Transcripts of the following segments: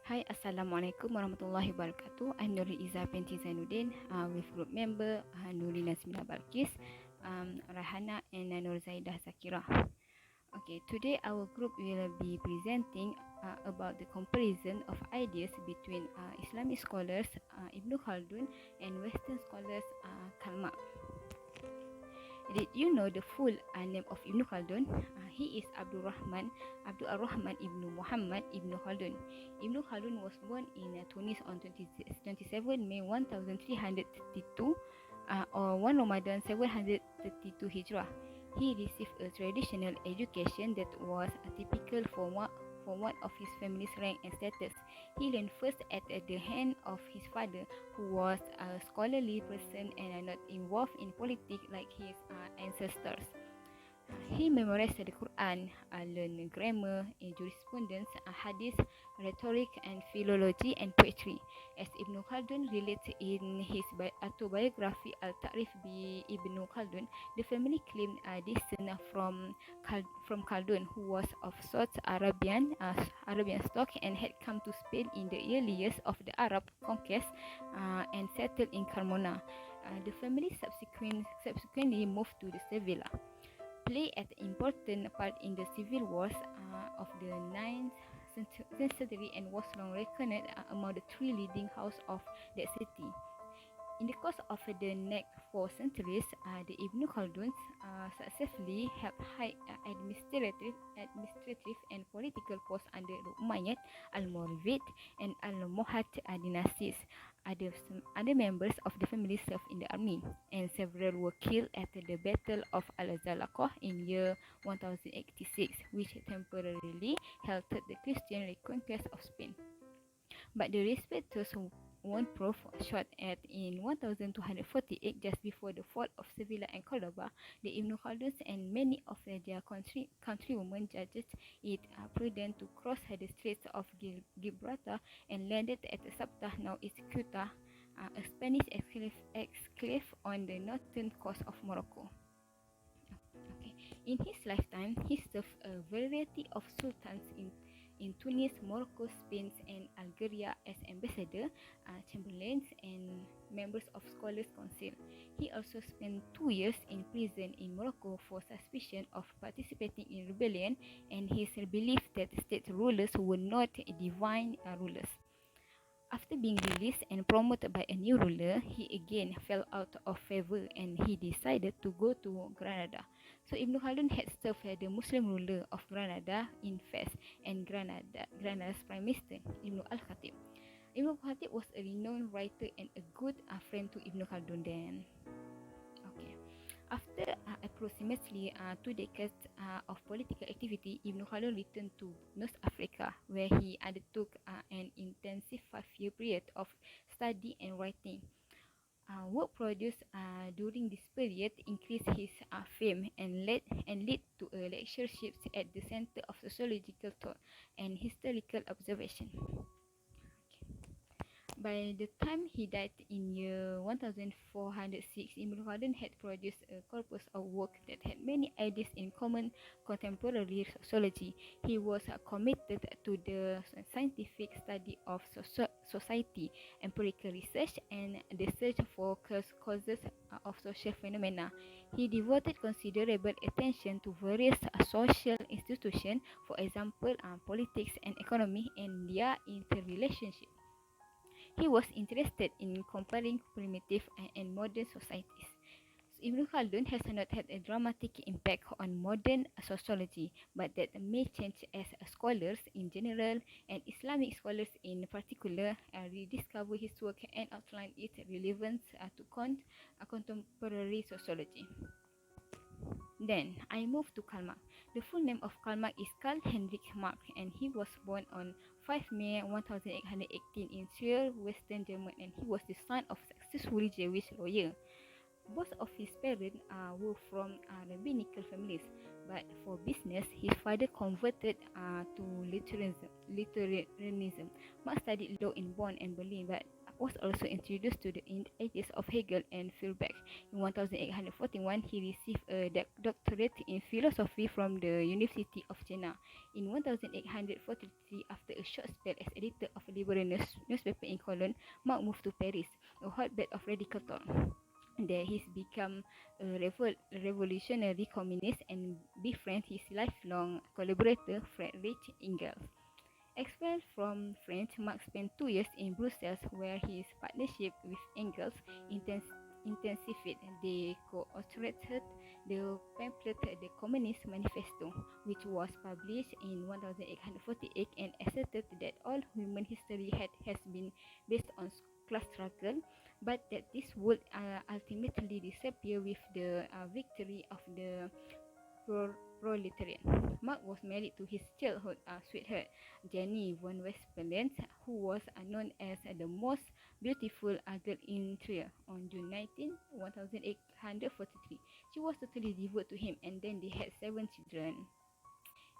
Hi, Assalamualaikum warahmatullahi wabarakatuh. I'm Nurul Izzah Binti Zainudin with group member Nurin, Nazmina, Balqis, Raihana and Zaidah, Zakirah. Okay, today our group will be presenting about the comparison of ideas between Islamic scholars Ibn Khaldun and Western scholars Karl Marx. Did you know the full name of Ibn Khaldun? He is Abdul Rahman Ibn Mohamad Ibn Khaldun. Ibn Khaldun was born in Tunis on 27 May 1332 or 1 Ramadan 732 Hijrah. He received a traditional education that was typical for one of his family's rank and status. He learned first at the hand of his father, who was a scholarly person and not involved in politics like his ancestors. He memorized the Quran, learned grammar, jurisprudence, hadith, rhetoric, and philology and poetry. As Ibn Khaldun relates in his autobiography Al-Ta'rif bi Ibn Khaldun, the family claimed descent from Khaldun, who was of Saudi Arabian stock and had come to Spain in the early years of the Arab conquest and settled in Carmona. The family subsequently moved to the Sevilla. Play an important part in the civil wars of the 9th century and was long reckoned among the three leading houses of that city. In the course of the next 4 centuries, the Ibn Khalduns successfully held high administrative and political posts under the Umayyad, Al-Maurvid, and Al-Mohad dynasties. Other members of the family served in the army, and several were killed at the Battle of Al-Zalaqa in year 1086, which temporarily halted the Christian reconquest of Spain. But the respecters won proof shot at in 1248, just before the fall of Sevilla and Cordoba. The Ibn Khalduns and many of their countrywomen judged it prudent to cross the Straits of Gibraltar and landed at Sabta, now is Ceuta, a Spanish exclave on the northern coast of Morocco. Okay. In his lifetime, he served a variety of sultans in Tunis, Morocco, Spain, and Algeria as ambassador, chamberlains, and members of Scholars' Council. He also spent 2 years in prison in Morocco for suspicion of participating in rebellion and his belief that state rulers were not divine rulers. After being released and promoted by a new ruler, he again fell out of favor and he decided to go to Granada. So Ibn Khaldun had served as the Muslim ruler of Granada in Fez and Granada's Prime Minister, Ibn al-Khatib. Ibn al-Khatib was a renowned writer and a good friend to Ibn Khaldun then. Okay. After approximately 2 decades of political activity, Ibn Khaldun returned to North Africa, where he undertook an intensive 5-year period of study and writing. Work produced during this period increased his fame and led to a lectureship at the Center of Sociological Thought and Historical Observation. By the time he died in year 1406, Ibn Khaldun had produced a corpus of work that had many ideas in common contemporary sociology. He was committed to the scientific study of society, empirical research, and the search for causes of social phenomena. He devoted considerable attention to various social institutions, for example, politics and economy, and their interrelationship. He was interested in comparing primitive and modern societies. Ibn Khaldun has not had a dramatic impact on modern sociology, but that may change as scholars in general and Islamic scholars in particular rediscover his work and outline its relevance to contemporary sociology. Then I moved to Karl Marx. The full name of Karl Marx is Karl Heinrich Marx, and he was born on 5 May 1818 in Trier, Western Germany, and he was the son of a successful Jewish lawyer. Both of his parents were from rabbinical families, but for business, his father converted to Lutheranism. Marx studied law in Bonn and Berlin, but was also introduced to the ideas of Hegel and Feuerbach. In 1841, he received a doctorate in philosophy from the University of Jena. In 1843, after a short spell as editor of a liberal newspaper in Cologne, Marx moved to Paris, a hotbed of radical thought. There he's become a revolutionary communist and befriend his lifelong collaborator Friedrich Engels. Expelled from France, Marx spent 2 years in Brussels, where his partnership with Engels intensified. They co-authored the pamphlet The Communist Manifesto, which was published in 1848 and asserted that all human history has been based on class struggle, but that this would ultimately disappear with the victory of the proletariat. Marx was married to his childhood sweetheart, Jenny von Westphalen, who was known as the most beautiful girl in Trier. On June 19, 1843, she was totally devoted to him, and then they had 7 children.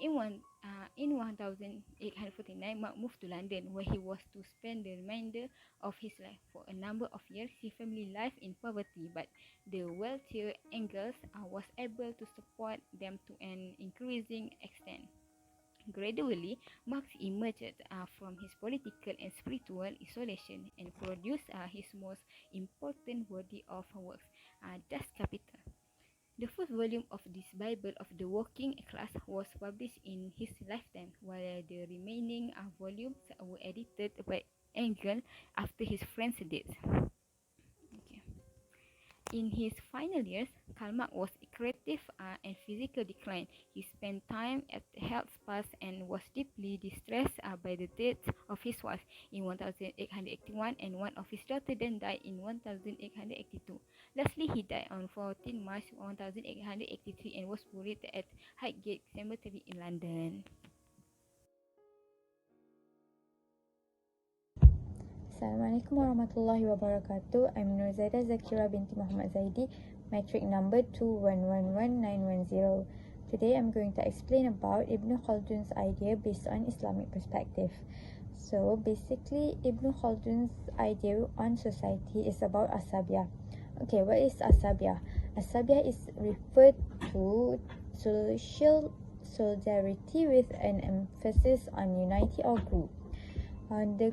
In 1849, Mark moved to London, where he was to spend the remainder of his life. For a number of years, his family lived in poverty, but the wealthier Engels was able to support them to an increasing extent. Gradually, Marx emerged from his political and spiritual isolation and produced his most important body of works, Das Kapital. The first volume of this Bible of the working class was published in his lifetime, while the remaining volumes were edited by Engels after his friend's death. Okay. In his final years, Karl Marx was in creative and physical decline. He spent time at health spas and was deeply distressed by the death of his wife in 1881, and one of his daughters then died in 1882. Lastly, he died on 14 March 1883 and was buried at Highgate Cemetery in London. Assalamualaikum warahmatullahi wabarakatuh. I'm Zaidah Zakirah Binti Mohamad Zaidi, metric number 2111910. Today I'm going to explain about Ibn Khaldun's idea based on Islamic perspective. So basically, Ibn Khaldun's idea on society is about asabiyah. Okay, what is asabiyah? Asabiyah is referred to social solidarity with an emphasis on unity or group. The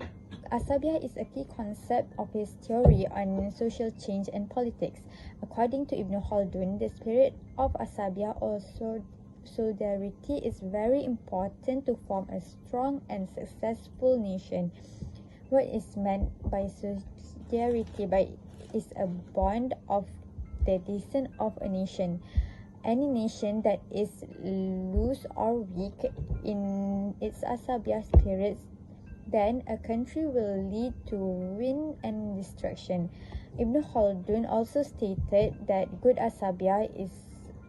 Asabiyah is a key concept of his theory on social change and politics. According to Ibn Khaldun, the spirit of Asabiyah or solidarity is very important to form a strong and successful nation. What is meant by solidarity is a bond of the descent of a nation. Any nation that is loose or weak in its Asabiyah spirits, then a country will lead to ruin and destruction. Ibn Khaldun also stated that good asabiyah is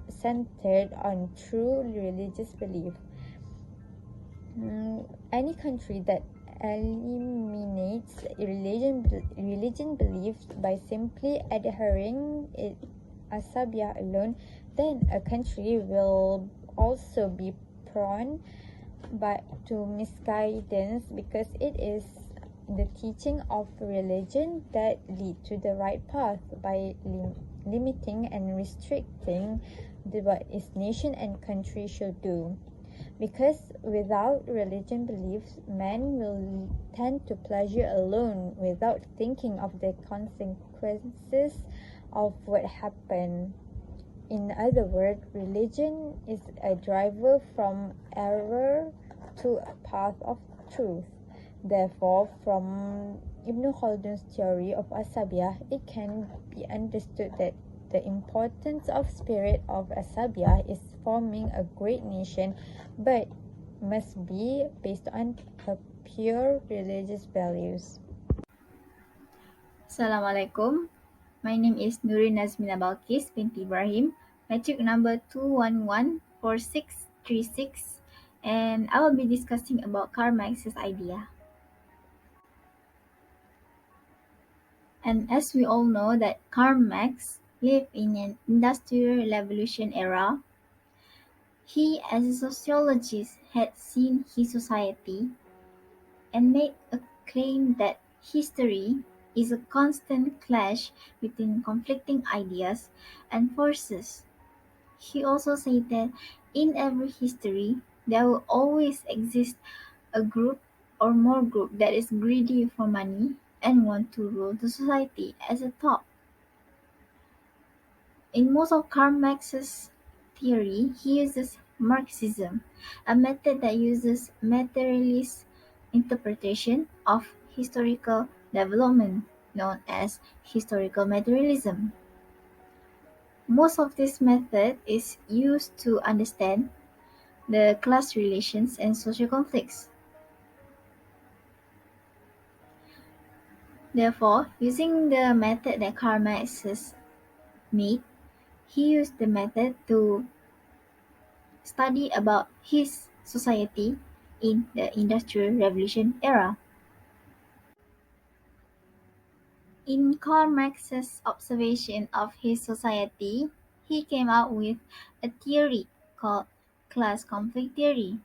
centered on true religious belief. Any country that eliminates religion beliefs by simply adhering its asabiyah alone, then a country will also be prone to misguidance, because it is the teaching of religion that lead to the right path by limiting and restricting what its nation and country should do. Because without religion beliefs, man will tend to pleasure alone without thinking of the consequences of what happened. In other words, religion is a driver from error to a path of truth. Therefore, from Ibn Khaldun's theory of Asabiyah, it can be understood that the importance of spirit of Asabiyah is forming a great nation, but must be based on her pure religious values. Assalamualaikum. My name is Nurin Nazmina Balqis Binti Ibrahim, metric number 2114636, and I will be discussing about Karl Marx's idea. And as we all know that Karl Marx lived in an industrial revolution era, he as a sociologist had seen his society and made a claim that history is a constant clash between conflicting ideas and forces. He also said that in every history, there will always exist a group or more group that is greedy for money and want to rule the society as a top. In most of Karl Marx's theory, he uses Marxism, a method that uses materialist interpretation of historical development, known as historical materialism. Most of this method is used to understand the class relations and social conflicts. Therefore, using the method that Karl Marx has made, he used the method to study about his society in the Industrial Revolution era. In Karl Marx's observation of his society, he came out with a theory called class conflict theory.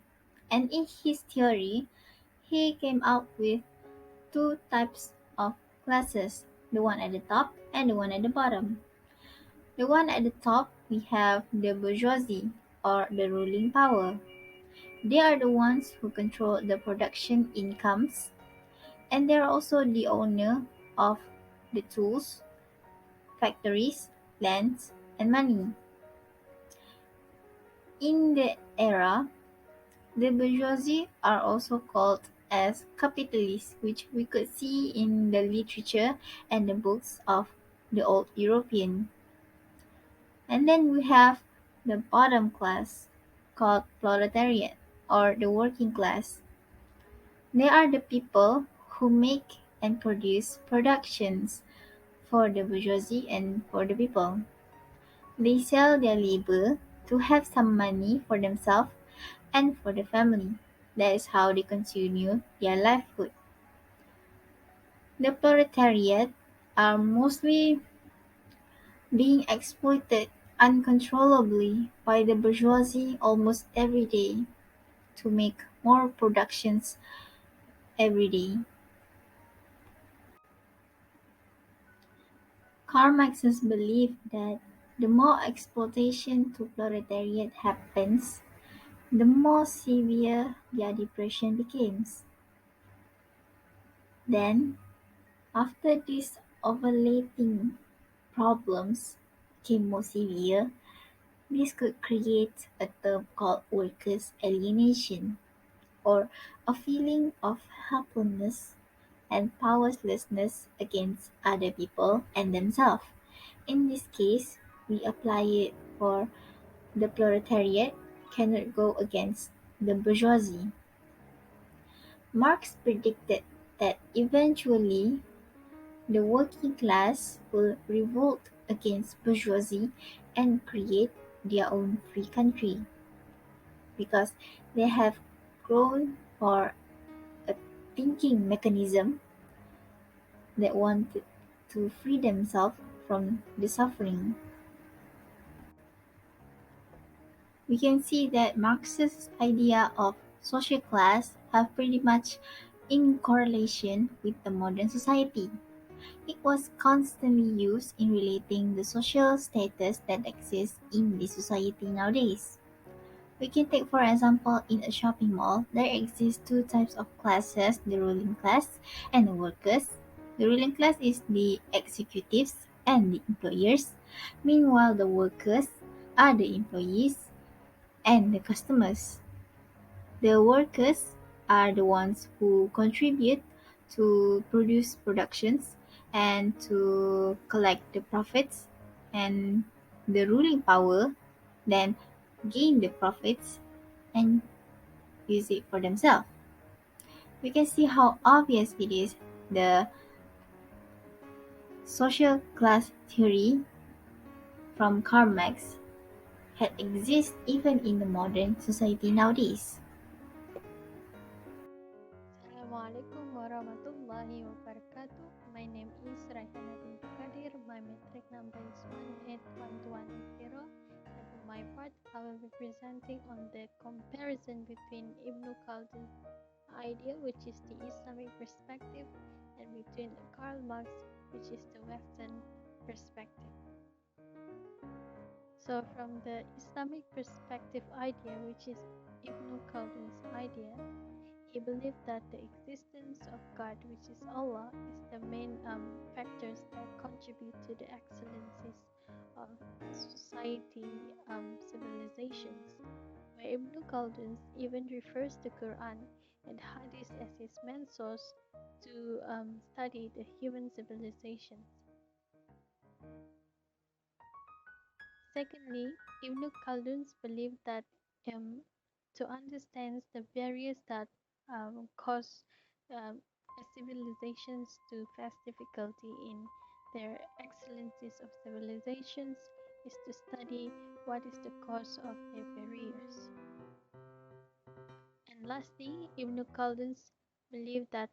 And in his theory, he came out with two types of classes, the one at the top and the one at the bottom. The one at the top, we have the bourgeoisie, or the ruling power. They are the ones who control the production incomes, and they are also the owner of the tools, factories, lands, and money. In the era, the bourgeoisie are also called as capitalists, which we could see in the literature and the books of the old European. And then we have the bottom class, called proletariat, or the working class. They are the people who make and produce productions for the bourgeoisie and for the people. They sell their labor to have some money for themselves and for the family. That is how they continue their livelihood. The proletariat are mostly being exploited uncontrollably by the bourgeoisie almost every day to make more productions every day. Karl Marx's belief that the more exploitation to proletariat happens, the more severe their depression becomes. Then, after these overlapping problems became more severe, this could create a term called workers' alienation, or a feeling of helplessness and powerlessness against other people and themselves. In this case, we apply it for the proletariat cannot go against the bourgeoisie. Marx predicted that eventually the working class will revolt against bourgeoisie and create their own free country because they have grown for a thinking mechanism that wanted to free themselves from the suffering. We can see that Marx's idea of social class have pretty much in correlation with the modern society. It was constantly used in relating the social status that exists in the society nowadays. We can take for example in a shopping mall, there exist two types of classes, the ruling class and the workers. The ruling class is the executives and the employers. Meanwhile, the workers are the employees and the customers. The workers are the ones who contribute to produce productions and to collect the profits, and the ruling power then gain the profits and use it for themselves. We can see how obvious it is the social class theory from Karl Marx had exist even in the modern society nowadays. Assalamualaikum warahmatullahi wabarakatuh. My name is Raihana Binti Kadir. My metric number is 1812180. And for my part, I will be presenting on the comparison between Ibn Khaldun's idea, which is the Islamic perspective, and between Karl Marx, which is the Western perspective. So, from the Islamic perspective idea, which is Ibn Khaldun's idea, he believed that the existence of God, which is Allah, is the main factors that contribute to the excellencies of society civilizations. Where Ibn Khaldun even refers to Quran and Hadith as his main source to study the human civilizations. Secondly, Ibn Khaldun believed that to understand the barriers that cause civilizations to face difficulty in their excellencies of civilizations is to study what is the cause of their barriers. And lastly, Ibn Khaldun believed that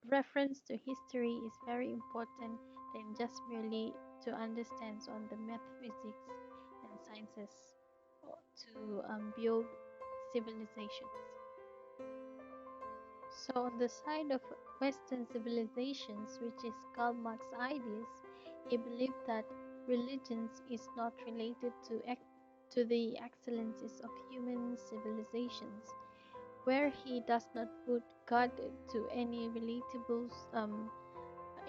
reference to history is very important than just merely to understand on the metaphysics and sciences to build civilizations. So, on the side of Western civilizations, which is Karl Marx's ideas, he believed that religions is not related to the excellencies of human civilizations, where he does not put God to any relatable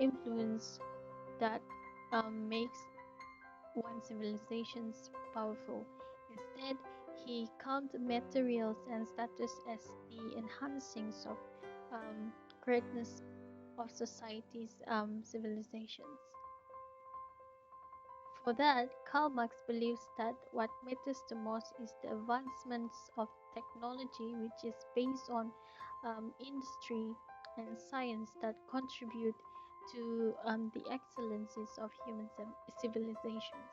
influence that makes one civilizations powerful. Instead, he counts materials and status as the enhancings of greatness of society's civilizations. For that, Karl Marx believes that what matters the most is the advancements of technology, which is based on industry and science that contribute to the excellencies of human civilizations.